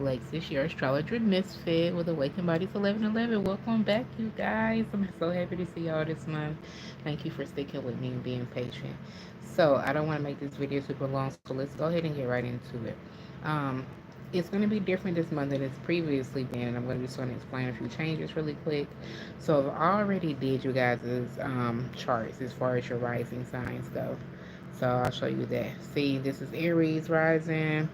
Alexis, your astrologer misfit with Awakened Bodies 1111. Welcome back, you guys. I'm so happy to see y'all this month. Thank you for sticking with me and being patient. So, I don't want to make this video super long, so let's go ahead and get right into it. Um, it's going to be different this month than it's previously been, and I'm going to just going to explain a few changes really quick. So, I've already did you guys' charts as far as your rising signs go. So, I'll show you that. See, this is Aries rising.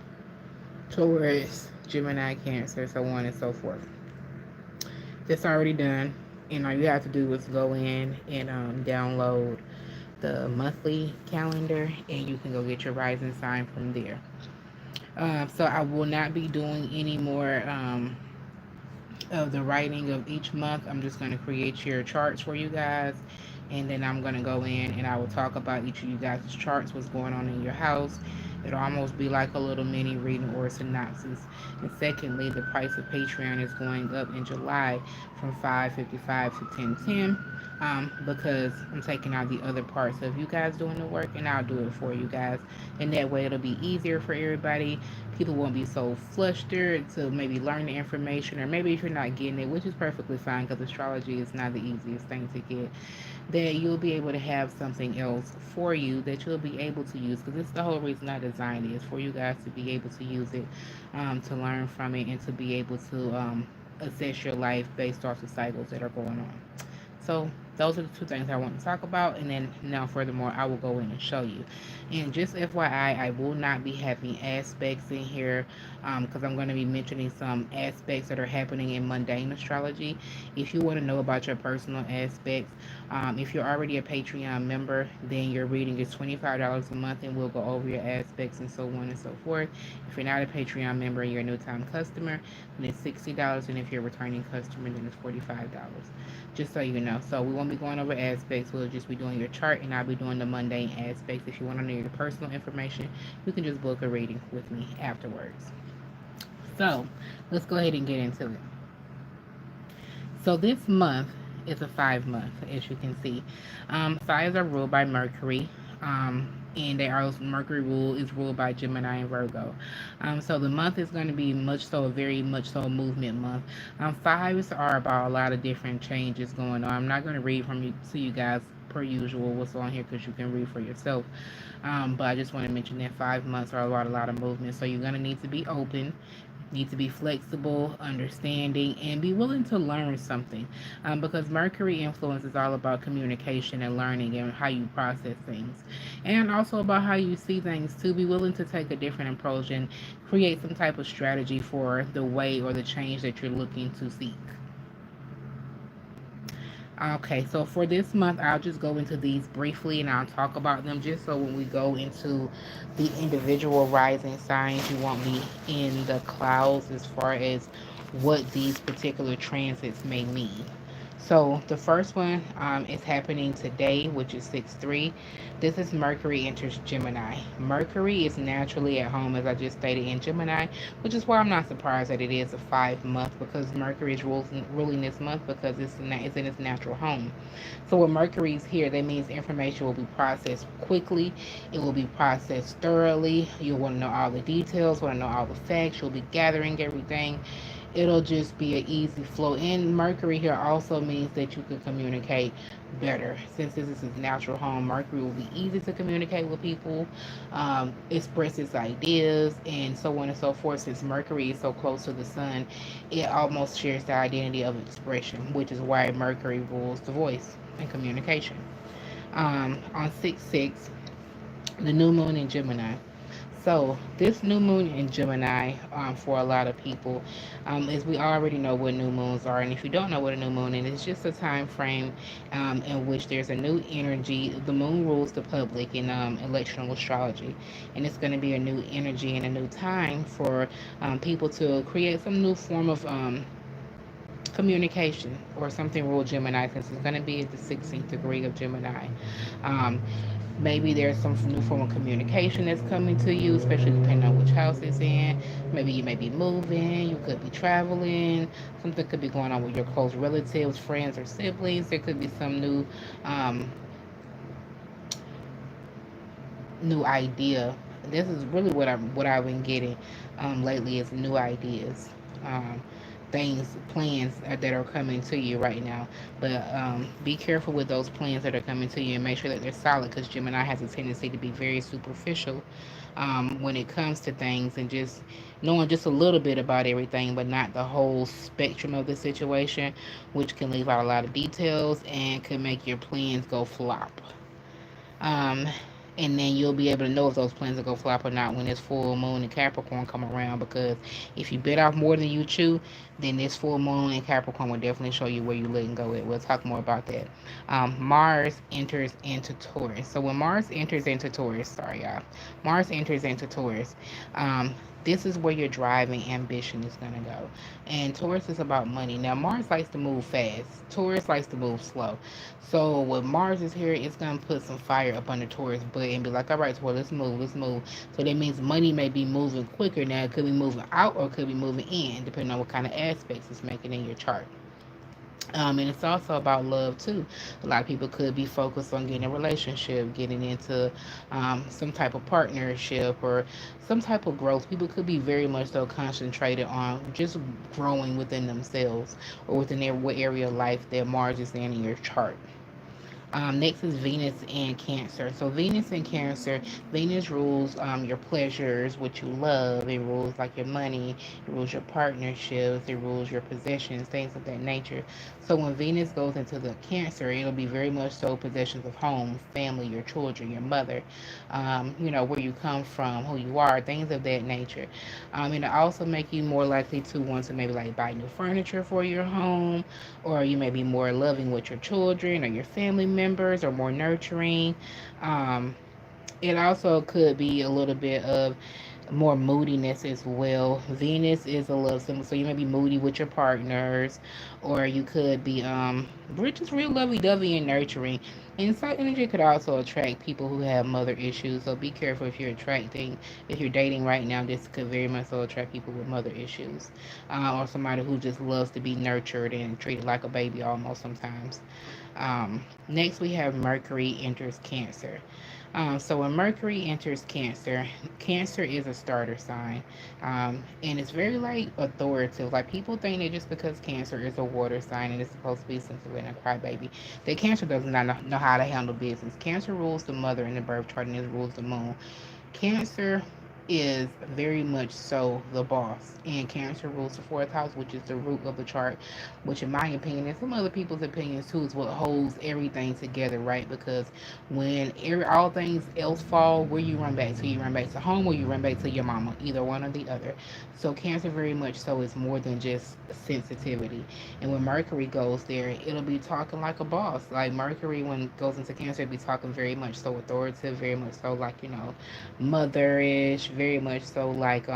Taurus, Gemini, Cancer, so on and so forth. That's already done. And all you have to do is go in and download the monthly calendar, and you can go get your rising sign from there. So I will not be doing any more of the writing of each month. I'm just going to create your charts for you guys, and then I'm going to go in and I will talk about each of you guys' charts, what's going on in your house. It'll almost be like a little mini reading or a synopsis. And secondly, the price of Patreon is going up in July from $5.55 to $10.10, because I'm taking out the other parts of you guys doing the work, and I'll do it for you guys. And that way it'll be easier for everybody. People won't be so flustered to maybe learn the information, or maybe if you're not getting it, which is perfectly fine because astrology is not the easiest thing to get, that you'll be able to have something else for you that you'll be able to use, because it's the whole reason I designed it, is for you guys to be able to use it, to learn from it, and to be able to assess your life based off the cycles that are going on. So those are the two things I want to talk about, and then now furthermore I will go in and show you. And just FYI, I will not be having aspects in here, because I'm going to be mentioning some aspects that are happening in mundane astrology. If you want to know about your personal aspects, if you're already a Patreon member, then your reading is $25 a month, and we'll go over your aspects and so on and so forth. If you're not a Patreon member and you're a new time customer, then it's $60, and if you're a returning customer, then it's $45. Just so you know. So we won't be going over aspects. We'll just be doing your chart, and I'll be doing the mundane aspects. If you want to know your personal information, you can just book a reading with me afterwards. So let's go ahead and get into it. So this month is a 5 month, as you can see. Signs are ruled by Mercury. And they are, Mercury rule is ruled by Gemini and Virgo. So the month is going to be much so a very much so a movement month. Fives are about a lot of different changes going on. I'm not going to read from you to you guys per usual what's on here, because you can read for yourself. But I just want to mention that 5 months are about a lot of movement. So you're going to need to be open, need to be flexible, understanding, and be willing to learn something, because Mercury influence is all about communication and learning and how you process things, and also about how you see things. To be willing to take a different approach and create some type of strategy for the way or the change that you're looking to seek. Okay, so for this month, I'll just go into these briefly and I'll talk about them, just so when we go into the individual rising signs, you won't be in the clouds as far as what these particular transits may mean. So the first one is happening today, which is 6/3. This is Mercury enters Gemini. Mercury is naturally at home, as I just stated, in Gemini, which is why I'm not surprised that it is a 5 month, because Mercury is ruling this month, because it's in its natural home. So when Mercury is here, that means information will be processed quickly. It will be processed thoroughly. You'll want to know all the details, want to know all the facts. You'll be gathering everything. It'll just be an easy flow. And Mercury here also means that you can communicate better. Since this is his natural home, Mercury will be easy to communicate with people, express its ideas, and so on and so forth. Since Mercury is so close to the sun, it almost shares the identity of expression, which is why Mercury rules the voice and communication. On 6/6, the new moon in Gemini. So this new moon in Gemini, for a lot of people, is, we already know what new moons are, and if you don't know what a new moon is, it's just a time frame in which there's a new energy. The moon rules the public in electional astrology, and it's going to be a new energy and a new time for people to create some new form of communication, or something ruled Gemini, since it's going to be at the 16th degree of Gemini. Um, Maybe there's some new form of communication that's coming to you, especially depending on which house it's in. Maybe you may be moving, you could be traveling, something could be going on with your close relatives, friends, or siblings. There could be some um, new idea This is really what I've been getting lately is new ideas, um, things, plans that are coming to you right now. But be careful with those plans that are coming to you and make sure that they're solid, because Gemini has a tendency to be very superficial when it comes to things, and just knowing just a little bit about everything, but not the whole spectrum of the situation, which can leave out a lot of details and could make your plans go flop. Um, and then you'll be able to know if those plans will go flop or not when this full moon and Capricorn come around. Because if you bit off more than you chew, then this full moon in Capricorn will definitely show you where you letting go at. We'll talk more about that. Mars enters into Taurus. So when Mars enters into Taurus, sorry y'all, Mars enters into Taurus. Um, this is where your driving ambition is going to go. And Taurus is about money. Now, Mars likes to move fast. Taurus likes to move slow. So when Mars is here, it's gonna put some fire up under Taurus' butt and be like, all right, Taurus, let's move, let's move. So that means money may be moving quicker now. It could be moving out or it could be moving in, depending on what kind of aspects it's making in your chart. And it's also about love too. A lot of people could be focused on getting a relationship, getting into some type of partnership or some type of growth. People could be very much so concentrated on just growing within themselves or within their what area of life that Mars is in your chart. Next is Venus and Cancer. So Venus and Cancer, Venus rules your pleasures, what you love. It rules like your money. It rules your partnerships. It rules your possessions, things of that nature. So when Venus goes into the Cancer, it'll be very much so possessions of home, family, your children, your mother, where you come from, who you are, things of that nature. It'll also make you more likely to want to maybe like buy new furniture for your home, or you may be more loving with your children or your family members, or more nurturing. Um, it also could be a little bit of more moodiness as well. Venus is a love symbol, so you may be moody with your partners, or you could be just real lovey dovey and nurturing. And South energy could also attract people who have mother issues. So be careful if you're dating right now. This could very much so attract people with mother issues, or somebody who just loves to be nurtured and treated like a baby almost sometimes. Next, we have Mercury enters Cancer. So when Mercury enters Cancer, Cancer is a starter sign, and it's very like authoritative. Like people think that just because Cancer is a water sign and it's supposed to be sensitive and a crybaby, that Cancer does not know how to handle business. Cancer rules the mother in the birth chart and it rules the moon. Cancer is very much so the boss, and Cancer rules the fourth house, which is the root of the chart, which, in my opinion, and some other people's opinions too, is what holds everything together, right? Because when all things else fall, where you run back to? You run back to home, or you run back to your mama, either one or the other. So, Cancer very much so is more than just sensitivity. And when Mercury goes there, it'll be talking like a boss. Like Mercury, when it goes into Cancer, it'll be talking very much so authoritative, very much so like, motherish, very much so like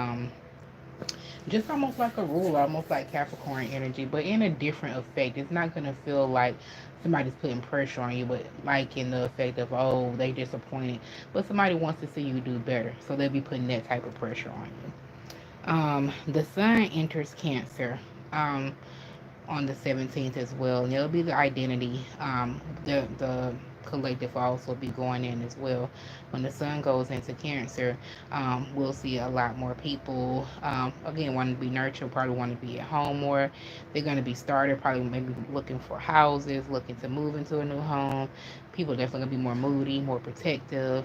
just almost like a ruler, almost like Capricorn energy, but in a different effect. It's not gonna feel like somebody's putting pressure on you, but like in the effect of, oh, they disappointed, but somebody wants to see you do better, so they'll be putting that type of pressure on you. The Sun enters Cancer. On the 17th as well. And it'll be the identity. The collective will also be going in as well. When the sun goes into Cancer, we'll see a lot more people, again, wanting to be nurtured, probably want to be at home more. They're going to be started, probably maybe looking for houses, looking to move into a new home. People are definitely going to be more moody, more protective,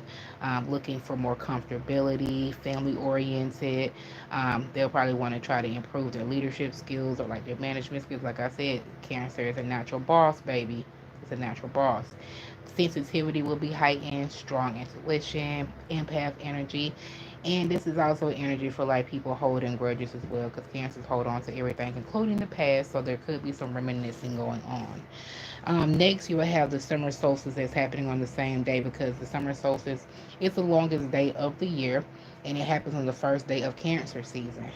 looking for more comfortability, family oriented. They'll probably want to try to improve their leadership skills or like their management skills. Like I said, Cancer is a natural boss, baby. It's a natural boss. Sensitivity will be heightened, strong intuition, empath energy. And this is also energy for like people holding grudges as well, because Cancers hold on to everything, including the past. So there could be some reminiscing going on. Next, you will have the summer solstice that's happening on the same day, because the summer solstice is the longest day of the year, and it happens on the first day of Cancer season.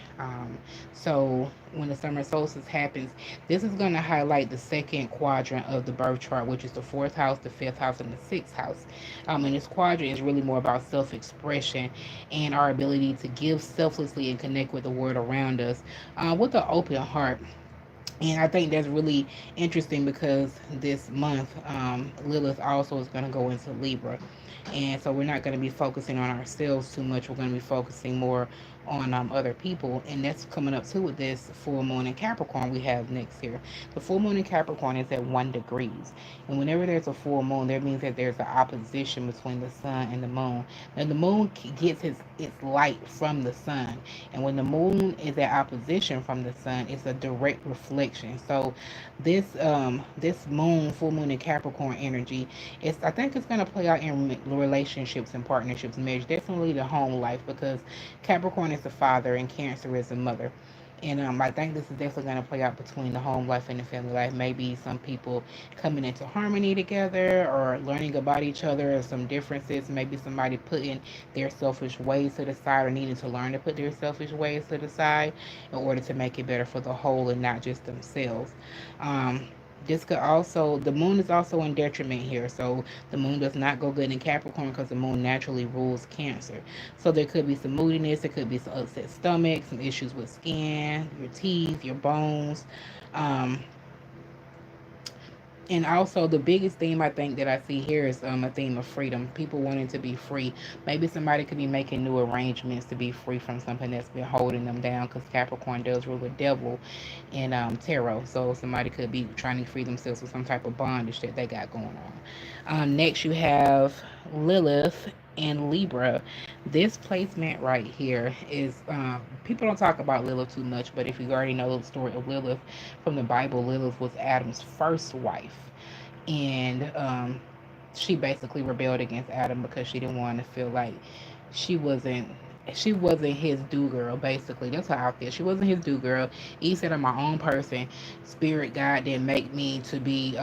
So when the summer solstice happens, this is going to highlight the second quadrant of the birth chart, which is the fourth house, the fifth house, and the sixth house. And this quadrant is really more about self-expression and our ability to give selflessly and connect with the world around us with an open heart. And I think that's really interesting because this month, Lilith also is going to go into Libra. And so we're not going to be focusing on ourselves too much. We're going to be focusing more on other people. And that's coming up too with this full moon in Capricorn we have next here. The full moon in Capricorn is at 1 degrees. And whenever there's a full moon, that means that there's an opposition between the sun and the moon. And the moon gets its light from the sun. And when the moon is at opposition from the sun, it's a direct reflection. So this moon, full moon in Capricorn energy, I think it's gonna play out in relationships and partnerships and marriage. Definitely the home life, because Capricorn is the father and Cancer is the mother. And I think this is definitely going to play out between the home life and the family life. Maybe some people coming into harmony together or learning about each other or some differences. Maybe somebody putting their selfish ways to the side or needing to learn to put their selfish ways to the side in order to make it better for the whole and not just themselves. Um, this could also, the moon is also in detriment here. So the moon does not go good in Capricorn because the moon naturally rules Cancer. So there could be some moodiness, there could be some upset stomach, some issues with skin, your teeth, your bones. Um, and also the biggest theme I think that I see here is a theme of freedom. People wanting to be free. Maybe somebody could be making new arrangements to be free from something that's been holding them down, because Capricorn does rule the devil in tarot. So somebody could be trying to free themselves with some type of bondage that they got going on. Next you have Lilith and Libra. This placement right here is, people don't talk about Lilith too much, but if you already know the story of Lilith from the Bible, Lilith was Adam's first wife. And she basically rebelled against Adam because she didn't want to feel like she wasn't she wasn't his do girl. Basically, that's how I feel. She wasn't his do girl. He said, I'm my own person. Spirit God didn't make me to be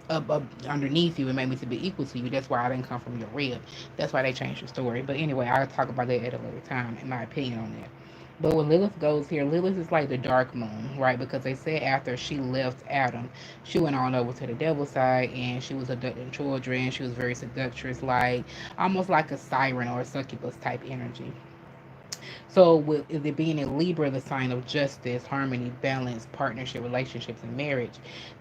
up underneath you and made me to be equal to you. That's why I didn't come from your rib. That's why they changed the story. But anyway, I'll talk about that at a later time, in my opinion on that. But when Lilith goes here, Lilith is like the dark moon, right? Because they said after she left Adam, she went on over to the devil's side and she was abducting children. She was very seductress, like almost like a siren or a succubus type energy. So, with it being in Libra, the sign of justice, harmony, balance, partnership, relationships, and marriage,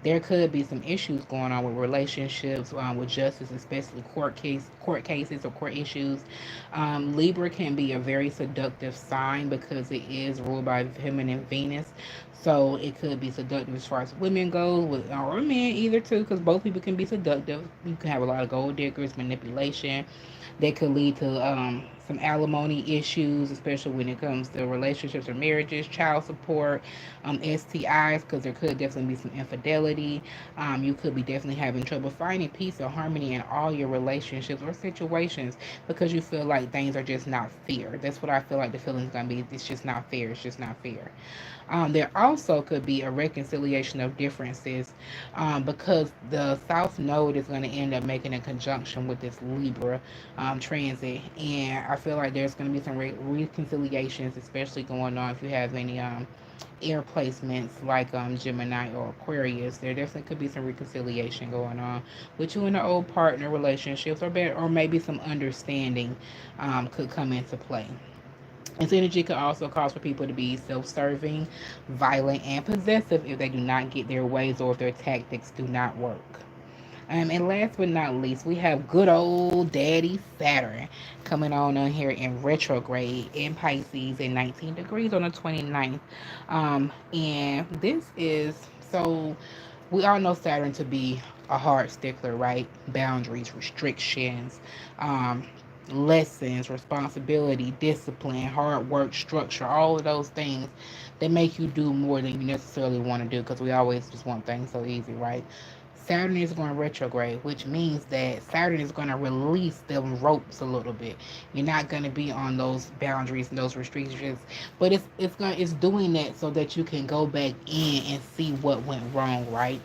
there could be some issues going on with relationships, with justice, especially court cases, or court issues. Libra can be a very seductive sign because it is ruled by feminine Venus. So it could be seductive as far as women go, or men either too, because both people can be seductive. You can have a lot of gold diggers, manipulation, that could lead to some alimony issues, especially when it comes to relationships or marriages, child support, STIs, because there could definitely be some infidelity. You could be definitely having trouble finding peace or harmony in all your relationships or situations because you feel like things are just not fair. That's what I feel like the feeling's going to be. It's just not fair. It's just not fair. There also could be a reconciliation of differences because the South Node is going to end up making a conjunction with this Libra transit. And I feel like there's going to be some reconciliations, especially going on if you have any air placements like Gemini or Aquarius. There definitely could be some reconciliation going on with you and an old partner relationships, or better, or maybe some understanding could come into play. This energy could also cause for people to be self-serving, violent, and possessive if they do not get their ways or if their tactics do not work. And last but not least, we have good old Daddy Saturn coming on here in retrograde in Pisces in 19 degrees on the 29th. And this is, so we all know Saturn to be a hard stickler, right? Boundaries, restrictions, um, lessons, responsibility, discipline, hard work, structure, all of those things that make you do more than you necessarily want to do, because we always just want things so easy, right? Saturn is going retrograde, which means that Saturn is going to release them ropes a little bit. You're not going to be on those boundaries and those restrictions, but it's doing that so that you can go back in and see what went wrong, right?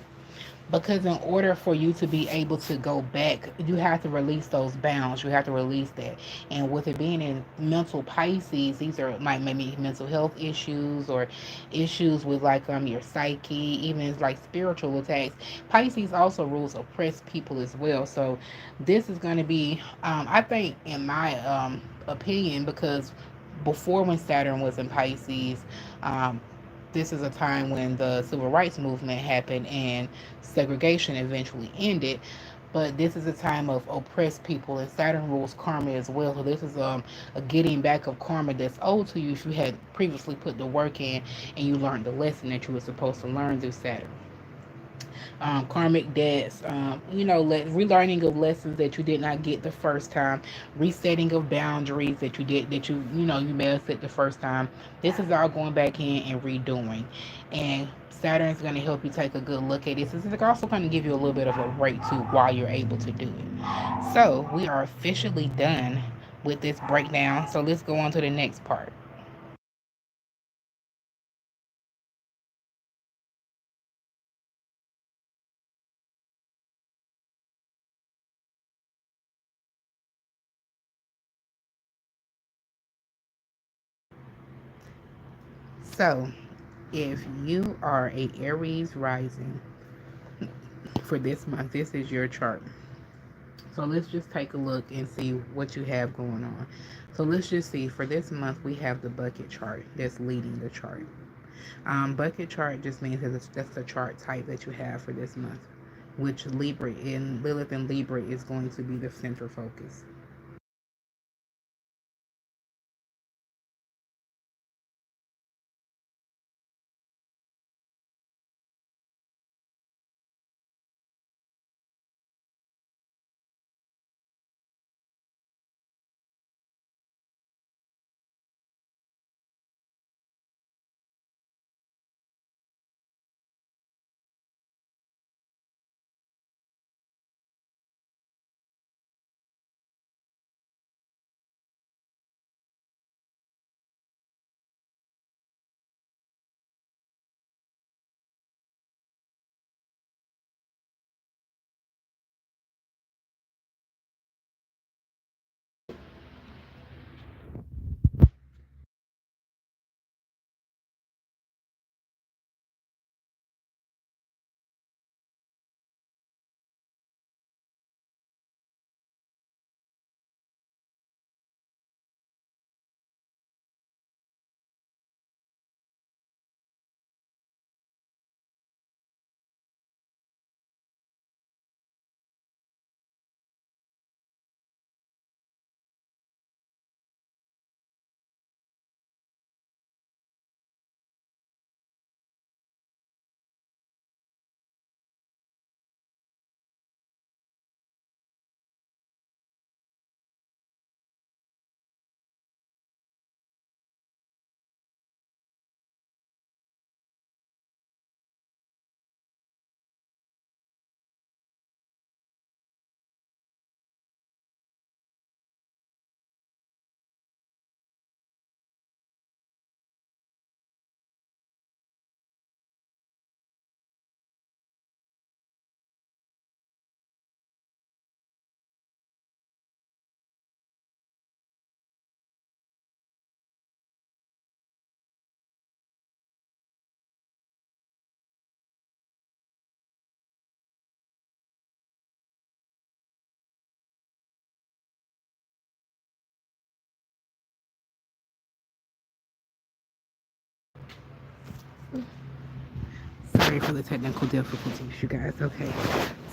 Because in order for you to be able to go back, you have to release those bounds. You have to release that. And with it being in mental Pisces, these are like maybe mental health issues or issues with like your psyche, even like spiritual attacks. Pisces also rules oppressed people as well. So this is going to be, I think, in my opinion, because before, when Saturn was in Pisces, um, this is a time when the civil rights movement happened and segregation eventually ended. but this is a time of oppressed people, and Saturn rules karma as well. So this is a getting back of karma that's owed to you if you had previously put the work in and you learned the lesson that you were supposed to learn through Saturn. Karmic debts, relearning of lessons that you did not get the first time, resetting of boundaries that you did that you may have set the first time. This is all going back in and redoing, and Saturn is going to help you take a good look at this. This is also going to give you a little bit of a break too while you're able to do it. So we are officially done with this breakdown. So let's go on to the next part. So if you are a Aries rising for this month, this is your chart. So let's just take a look and see what you have going on. So let's just see, for this month, we have the bucket chart that's leading the chart. Bucket chart just means that's the chart type that you have for this month, which Libra in Lilith and Libra is going to be the center focus. Sorry for the technical difficulties, you guys. Okay.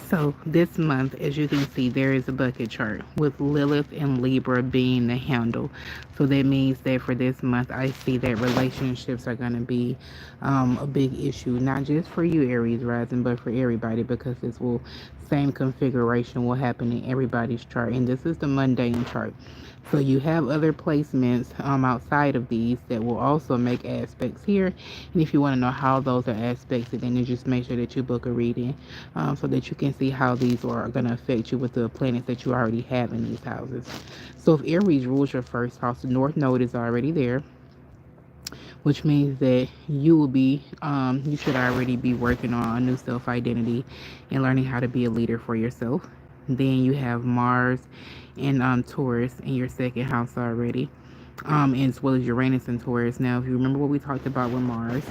So this month, as you can see, there is a bucket chart with Lilith and Libra being the handle. So that means that for this month, I see that relationships are going to be a big issue, not just for you, Aries rising, but for everybody, because this will same configuration will happen in everybody's chart. And this is the mundane chart. So you have other placements outside of these that will also make aspects here. And if you want to know how those are aspected, then you just make sure that you book a reading so that you can see how these are going to affect you with the planets that you already have in these houses. So if Aries rules your first house, the North Node is already there, which means that you should already be working on a new self identity and learning how to be a leader for yourself. Then you have Mars and Taurus in your second house already, as well as Uranus and Taurus. Now, if you remember what we talked about with Mars,